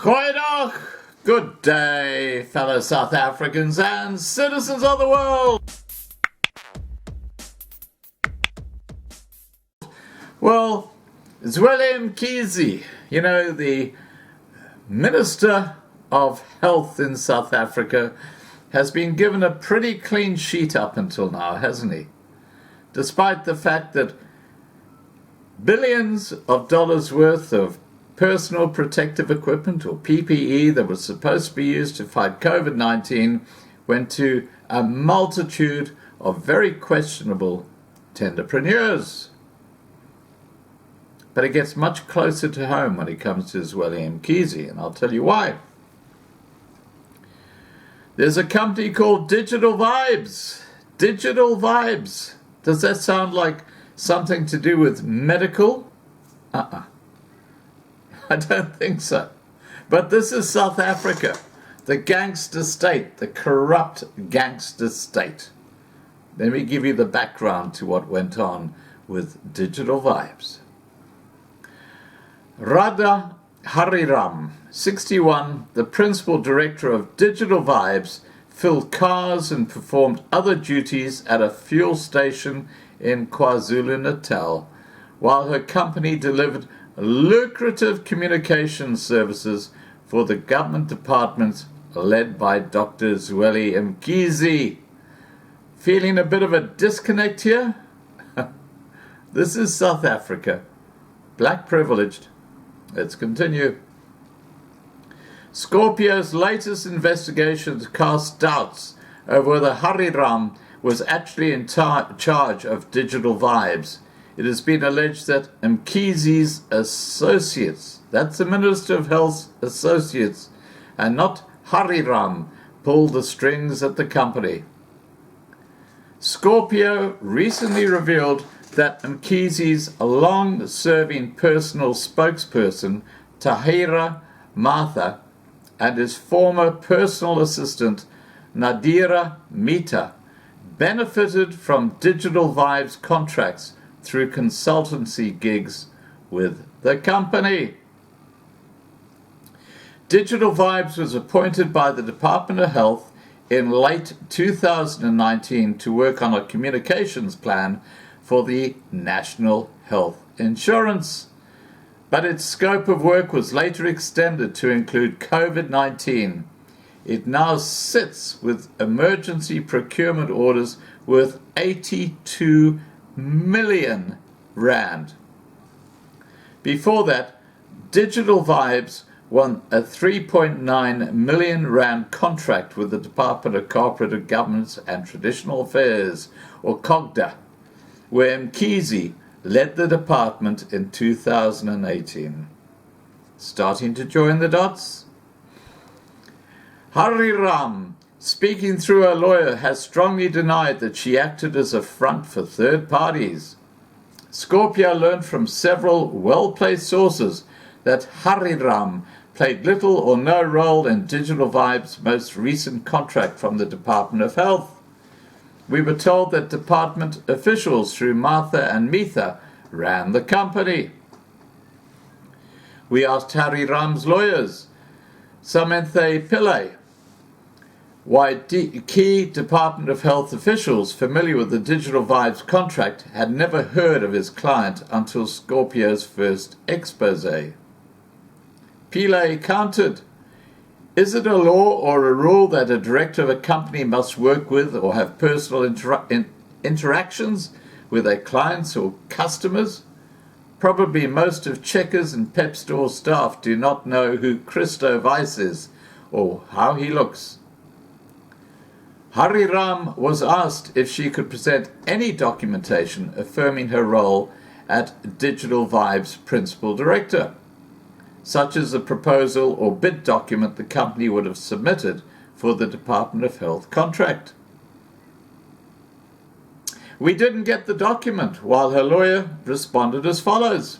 Goeiedag, good day, fellow South Africans and citizens of the world. Well, Zweli Mkhize, the Minister of Health in South Africa, has been given a pretty clean sheet up until now, hasn't he? Despite the fact that billions of dollars worth of personal protective equipment, or PPE, that was supposed to be used to fight COVID-19 went to a multitude of very questionable tenderpreneurs. But it gets much closer to home when it comes to Zweli Mkhize, and I'll tell you why. There's a company called Digital Vibes. Digital Vibes. Does that sound like something to do with medical? I don't think so. But this is South Africa, the gangster state, the corrupt gangster state. Let me give you the background to what went on with Digital Vibes. Radha Hariram, 61, the principal director of Digital Vibes, filled cars and performed other duties at a fuel station in KwaZulu-Natal, while her company delivered lucrative communication services for the government departments led by Dr. Zweli Mkhize. Feeling a bit of a disconnect here? This is South Africa. Black privileged. Let's continue. Scorpio's latest investigations cast doubts over whether Hariram was actually in charge of Digital Vibes. It has been alleged that Mkhize's associates, that's the Minister of Health's associates, and not Hariram, pulled the strings at the company. Scorpio recently revealed that Mkhize's long-serving personal spokesperson, Tahira Martha, and his former personal assistant, Nadira Mita, benefited from Digital Vibes contracts through consultancy gigs with the company. Digital Vibes was appointed by the Department of Health in late 2019 to work on a communications plan for the National Health Insurance. But its scope of work was later extended to include COVID-19. It now sits with emergency procurement orders worth 82 million rand. Before that, Digital Vibes won a 3.9 million rand contract with the Department of Cooperative Governance and Traditional Affairs, or COGTA, where Mkhize led the department in 2018. Starting to join the dots? Hariram, speaking through her lawyer, has strongly denied that she acted as a front for third parties. Scorpio learned from several well-placed sources that Hariram played little or no role in Digital Vibes' most recent contract from the Department of Health. We were told that department officials through Martha and Mita ran the company. We asked Hariram's lawyers, Samantha Pillay, why key Department of Health officials familiar with the Digital Vibes contract had never heard of his client until Scorpio's first expose. Pillay countered, is it a law or a rule that a director of a company must work with or have personal interactions with their clients or customers? Probably most of Checkers and Pep Store staff do not know who Christo Weiss is or how he looks. Hariram was asked if she could present any documentation affirming her role at Digital Vibes' principal director, such as the proposal or bid document the company would have submitted for the Department of Health contract. We didn't get the document, while her lawyer responded as follows.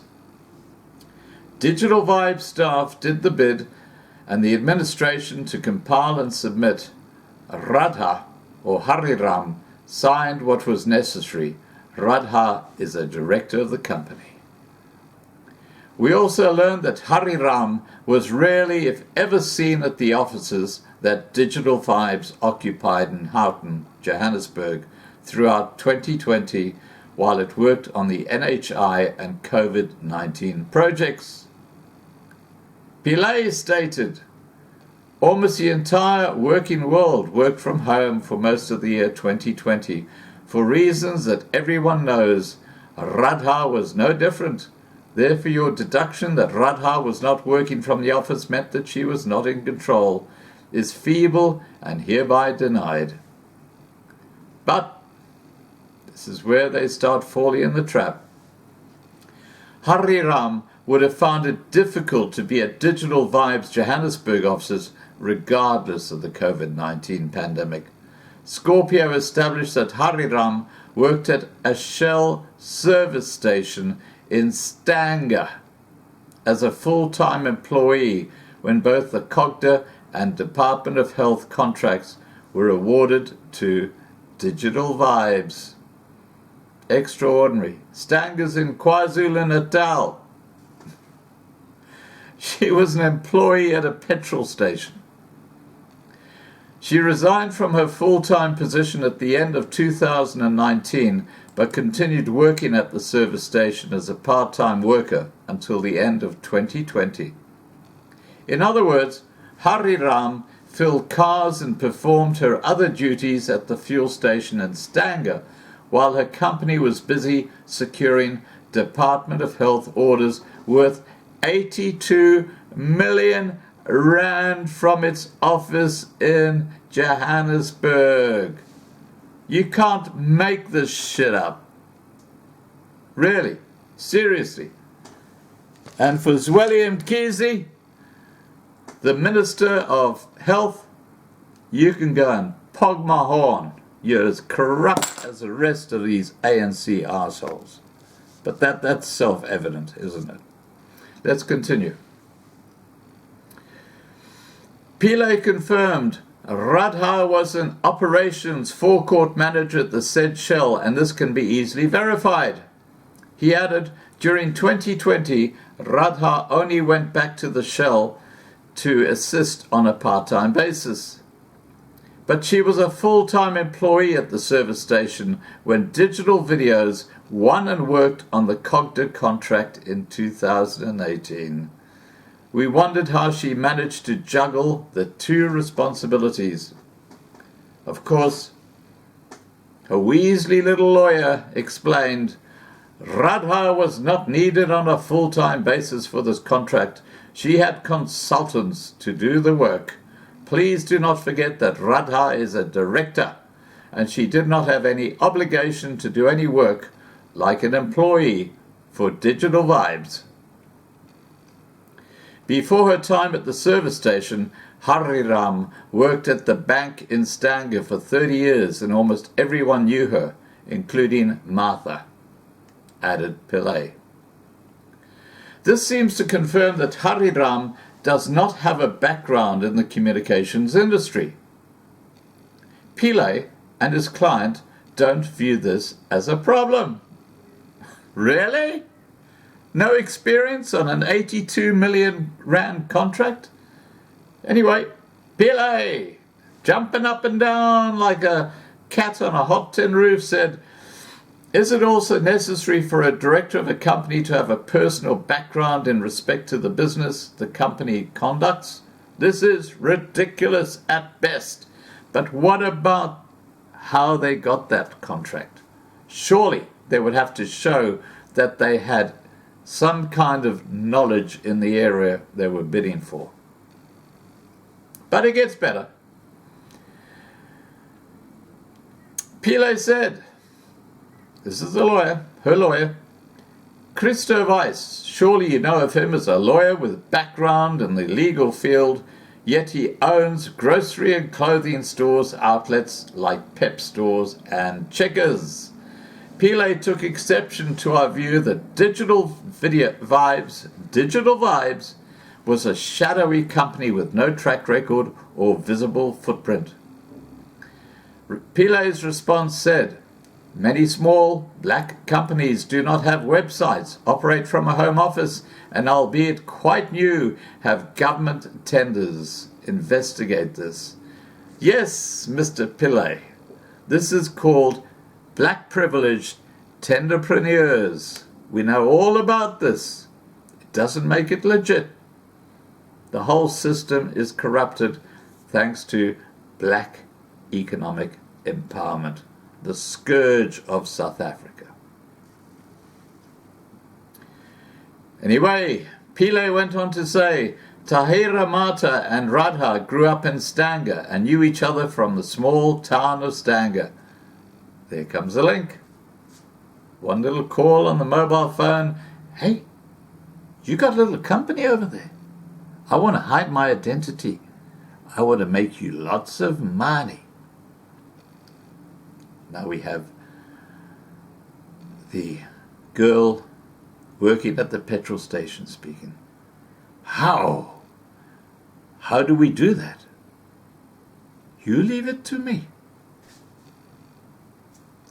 Digital Vibes staff did the bid and the administration to compile and submit. Radha, or Hariram, signed what was necessary. Radha is a director of the company. We also learned that Hari Ram was rarely, if ever, seen at the offices that Digital Vibes occupied in Houghton, Johannesburg, throughout 2020 while it worked on the NHI and COVID-19 projects. Pillay stated, almost the entire working world worked from home for most of the year 2020 for reasons that everyone knows. Radha was no different. Therefore, your deduction that Radha was not working from the office meant that she was not in control is feeble and hereby denied. But this is where they start falling in the trap. Hari Ram would have found it difficult to be at Digital Vibes Johannesburg offices regardless of the COVID-19 pandemic. Scorpio established that Hari Ram worked at a Shell service station in Stanger as a full-time employee when both the COGTA and Department of Health contracts were awarded to Digital Vibes. Extraordinary. Stanger's in KwaZulu-Natal. She was an employee at a petrol station. She resigned from her full-time position at the end of 2019, but continued working at the service station as a part-time worker until the end of 2020. In other words, Hari Ram filled cars and performed her other duties at the fuel station in Stanger, while her company was busy securing Department of Health orders worth 82 million rand from its office in Johannesburg. You can't make this shit up. Really. Seriously. And for Zweli Mkhize, the Minister of Health, you can go and pog my horn. You're as corrupt as the rest of these ANC arseholes. But that's self-evident, isn't it? Let's continue. Pillay confirmed Radha was an operations forecourt manager at the said Shell, and this can be easily verified. He added, during 2020, Radha only went back to the Shell to assist on a part-time basis. But she was a full-time employee at the service station when Digital Videos won and worked on the COGTA contract in 2018. We wondered how she managed to juggle the two responsibilities. Of course, a Weasley little lawyer explained, Radha was not needed on a full-time basis for this contract. She had consultants to do the work. Please do not forget that Radha is a director, and she did not have any obligation to do any work like an employee for Digital Vibes. Before her time at the service station, Hari Ram worked at the bank in Stanger for 30 years, and almost everyone knew her, including Martha, added Pillay. This seems to confirm that Hari Ram does not have a background in the communications industry. Pillay and his client don't view this as a problem. Really? No experience on an 82 million rand contract? Anyway, Pillay, jumping up and down like a cat on a hot tin roof, said, is it also necessary for a director of a company to have a personal background in respect to the business the company conducts? This is ridiculous at best. But what about how they got that contract? Surely they would have to show that they had some kind of knowledge in the area they were bidding for. But it gets better. Pillay said, this is the lawyer, her lawyer, Christo Weiss, surely you know of him as a lawyer with background in the legal field, yet he owns grocery and clothing stores outlets like Pep Stores and Checkers. Pillay took exception to our view that Digital Vibes was a shadowy company with no track record or visible footprint. Pillay's response said, Many small black companies do not have websites, operate from a home office, and albeit quite new, have government tenders. Investigate this. Yes, Mr. Pillay, this is called black privileged tenderpreneurs. We know all about this. It doesn't make it legit. The whole system is corrupted thanks to black economic empowerment, the scourge of South Africa. Anyway, Pillay went on to say, Tahira Mata and Radha grew up in Stanger and knew each other from the small town of Stanger. There comes a link. One little call on the mobile phone. Hey, you got a little company over there. I want to hide my identity. I want to make you lots of money. Now we have the girl working at the petrol station speaking. How? How do we do that? You leave it to me.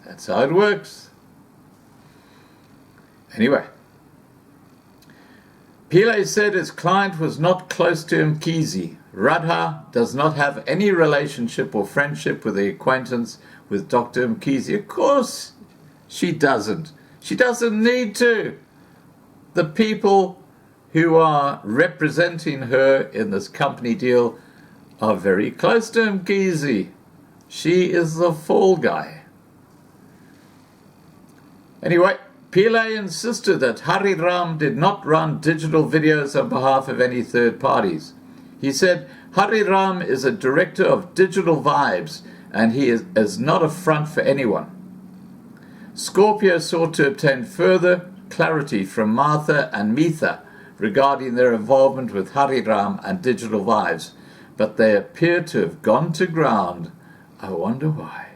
That's how it works. Anyway, Pillay said his client was not close to Mkhize. Radha does not have any relationship or friendship with the acquaintance with Dr. Mkhize. Of course she doesn't. She doesn't need to. The people who are representing her in this company deal are very close to Mkhize. She is the fall guy. Anyway, Pillay insisted that Hari Ram did not run digital videos on behalf of any third parties. He said, Hari Ram is a director of Digital Vibes and he is not a front for anyone. Scorpio sought to obtain further clarity from Martha and Mitha regarding their involvement with Hari Ram and Digital Vibes, but they appear to have gone to ground. I wonder why.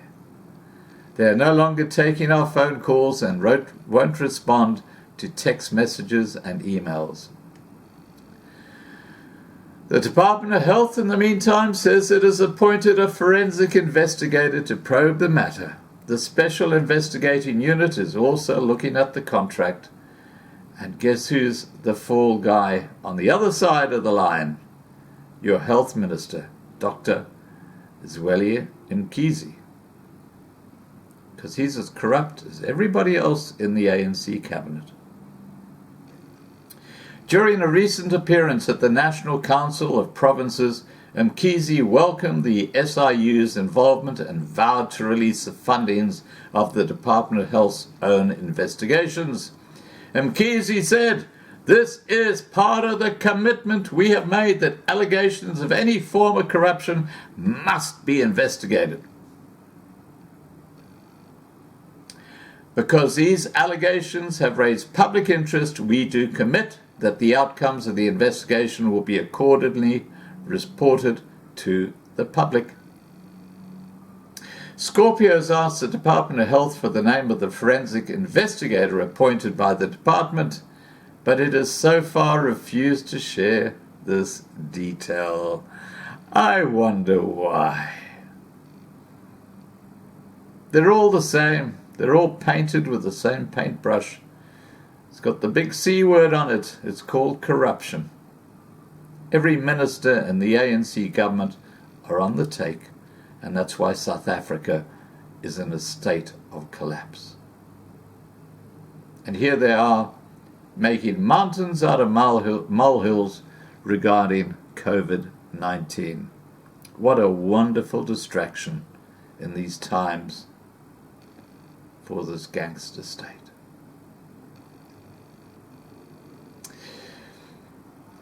They are no longer taking our phone calls and won't respond to text messages and emails. The Department of Health, in the meantime, says it has appointed a forensic investigator to probe the matter. The Special Investigating Unit is also looking at the contract. And guess who's the fall guy on the other side of the line? Your Health Minister, Dr. Zweli Mkhize. Because he's as corrupt as everybody else in the ANC cabinet. During a recent appearance at the National Council of Provinces, Mkhize welcomed the SIU's involvement and vowed to release the fundings of the Department of Health's own investigations. Mkhize said, "This is part of the commitment we have made that allegations of any form of corruption must be investigated. Because these allegations have raised public interest, we do commit that the outcomes of the investigation will be accordingly reported to the public." Scorpio has asked the Department of Health for the name of the forensic investigator appointed by the department, but it has so far refused to share this detail. I wonder why. They're all the same. They're all painted with the same paintbrush. It's got the big C word on it. It's called corruption. Every minister in the ANC government are on the take, and that's why South Africa is in a state of collapse. And here they are, making mountains out of molehills regarding COVID-19. What a wonderful distraction in these times for this gangster state.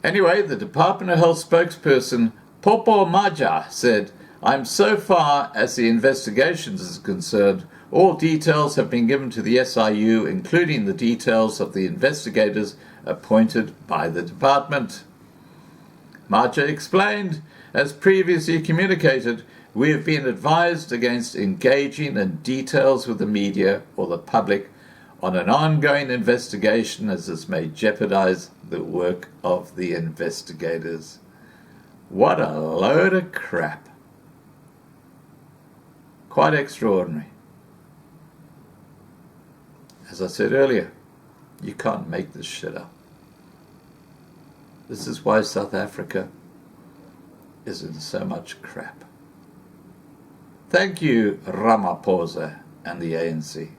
Anyway, the Department of Health spokesperson Popo Maja said, "I'm so far as the investigations is concerned, all details have been given to the SIU, including the details of the investigators appointed by the department." Maja explained, "As previously communicated, we have been advised against engaging in details with the media or the public on an ongoing investigation, as this may jeopardize the work of the investigators." What a load of crap. Quite extraordinary. As I said earlier, you can't make this shit up. This is why South Africa is in so much crap. Thank you, Ramaphosa and the ANC.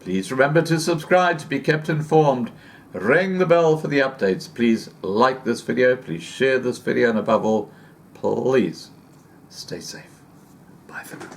Please remember to subscribe to be kept informed. Ring the bell for the updates. Please like this video. Please share this video. And above all, please stay safe. Bye for now.